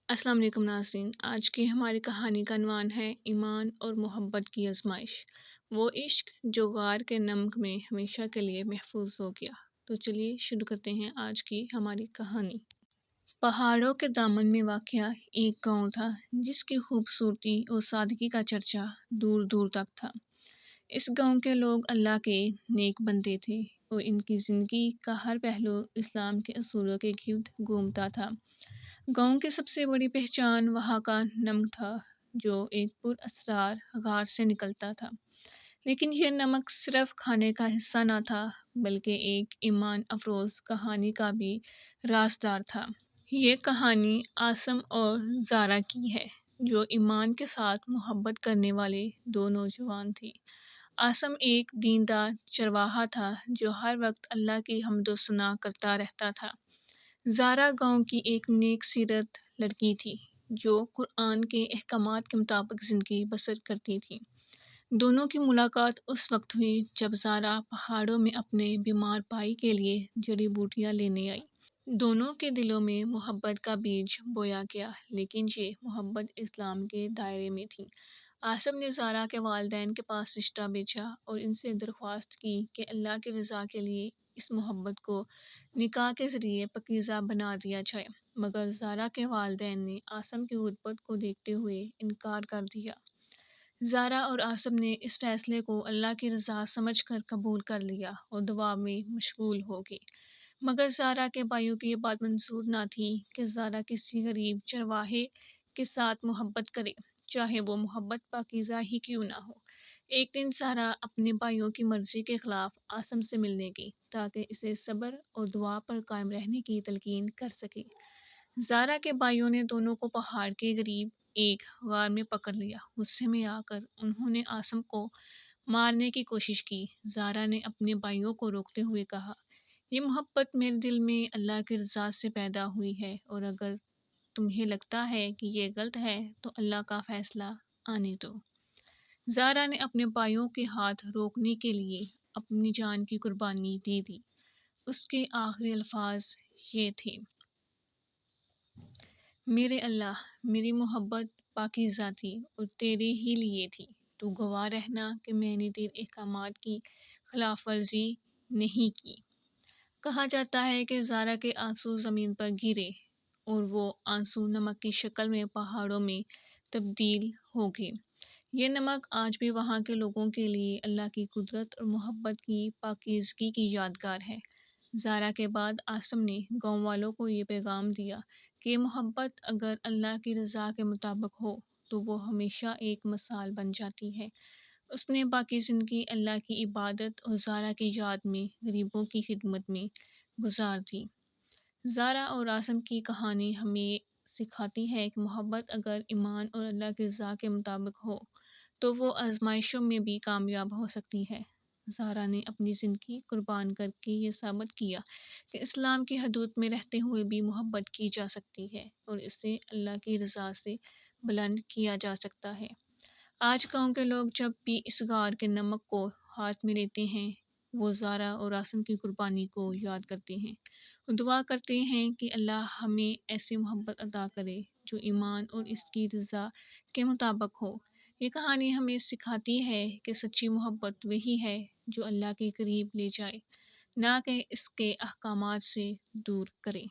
السلام علیکم ناظرین، آج کی ہماری کہانی کا عنوان ہے ایمان اور محبت کی آزمائش۔ وہ عشق جو غار کے نمک میں ہمیشہ کے لیے محفوظ ہو گیا۔ تو چلیے شروع کرتے ہیں آج کی ہماری کہانی۔ پہاڑوں کے دامن میں واقع ایک گاؤں تھا جس کی خوبصورتی اور سادگی کا چرچا دور دور تک تھا۔ اس گاؤں کے لوگ اللہ کے نیک بندے تھے اور ان کی زندگی کا ہر پہلو اسلام کے اصولوں کے گرد گھومتا تھا۔ گاؤں کی سب سے بڑی پہچان وہاں کا نمک تھا جو ایک پر اسرار غار سے نکلتا تھا، لیکن یہ نمک صرف کھانے کا حصہ نہ تھا بلکہ ایک ایمان افروز کہانی کا بھی رازدار تھا۔ یہ کہانی عاصم اور زارا کی ہے جو ایمان کے ساتھ محبت کرنے والے دو نوجوان تھے۔ عاصم ایک دیندار چرواہا تھا جو ہر وقت اللہ کی حمد و ثنا کرتا رہتا تھا۔ زارا گاؤں کی ایک نیک سیرت لڑکی تھی جو قرآن کے احکامات کے مطابق زندگی بسر کرتی تھی۔ دونوں کی ملاقات اس وقت ہوئی جب زارا پہاڑوں میں اپنے بیمار بھائی کے لیے جڑی بوٹیاں لینے آئی۔ دونوں کے دلوں میں محبت کا بیج بویا گیا، لیکن یہ محبت اسلام کے دائرے میں تھی۔ عاصم نے زارا کے والدین کے پاس رشتہ بھیجا اور ان سے درخواست کی کہ اللہ کی رضا کے لیے اس محبت کو نکاح کے ذریعے پاکیزہ بنا دیا جائے، مگر زارا کے والدین نے عاصم کی غربت کو دیکھتے ہوئے انکار کر دیا۔ زارا اور عاصم نے اس فیصلے کو اللہ کی رضا سمجھ کر قبول کر لیا اور دعا میں مشغول ہو گئے، مگر زارا کے بھائیوں کی یہ بات منظور نہ تھی کہ زارا کسی غریب چرواہے کے ساتھ محبت کرے، چاہے وہ محبت پاکیزہ ہی کیوں نہ ہو۔ ایک دن زارا اپنے بھائیوں کی مرضی کے خلاف عاصم سے ملنے گئی تاکہ اسے صبر اور دعا پر قائم رہنے کی تلقین کر سکے۔ زارا کے بھائیوں نے دونوں کو پہاڑ کے قریب ایک غار میں پکڑ لیا۔ غصے میں آ کر انہوں نے عاصم کو مارنے کی کوشش کی۔ زارا نے اپنے بھائیوں کو روکتے ہوئے کہا، یہ محبت میرے دل میں اللہ کی رضا سے پیدا ہوئی ہے، اور اگر تمہیں لگتا ہے کہ یہ غلط ہے تو اللہ کا فیصلہ آنے دو۔ زارا نے اپنے بھائیوں کے ہاتھ روکنے کے لیے اپنی جان کی قربانی دے دی۔ اس کے آخری الفاظ یہ تھے، میرے اللہ، میری محبت پاکیزہ تھی اور تیرے ہی لیے تھی، تو گواہ رہنا کہ میں نے تیرے احکامات کی خلاف ورزی نہیں کی۔ کہا جاتا ہے کہ زارا کے آنسو زمین پر گرے اور وہ آنسو نمک کی شکل میں پہاڑوں میں تبدیل ہو گئے۔ یہ نمک آج بھی وہاں کے لوگوں کے لیے اللہ کی قدرت اور محبت کی پاکیزگی کی یادگار ہے۔ زارا کے بعد عاصم نے گاؤں والوں کو یہ پیغام دیا کہ محبت اگر اللہ کی رضا کے مطابق ہو تو وہ ہمیشہ ایک مثال بن جاتی ہے۔ اس نے باقی زندگی اللہ کی عبادت اور زارا کی یاد میں غریبوں کی خدمت میں گزار دی۔ زارا اور عاصم کی کہانی ہمیں سکھاتی ہے کہ محبت اگر ایمان اور اللہ کی رضا کے مطابق ہو تو وہ آزمائشوں میں بھی کامیاب ہو سکتی ہے۔ زارا نے اپنی زندگی قربان کر کے یہ ثابت کیا کہ اسلام کی حدود میں رہتے ہوئے بھی محبت کی جا سکتی ہے اور اسے اللہ کی رضا سے بلند کیا جا سکتا ہے۔ آج گاؤں کے لوگ جب بھی اس غار کے نمک کو ہاتھ میں لیتے ہیں، وہ زارا اور عاصم کی قربانی کو یاد کرتے ہیں اور دعا کرتے ہیں کہ اللہ ہمیں ایسی محبت عطا کرے جو ایمان اور اس کی رضا کے مطابق ہو۔ یہ کہانی ہمیں سکھاتی ہے کہ سچی محبت وہی ہے جو اللہ کے قریب لے جائے، نہ کہ اس کے احکامات سے دور کرے۔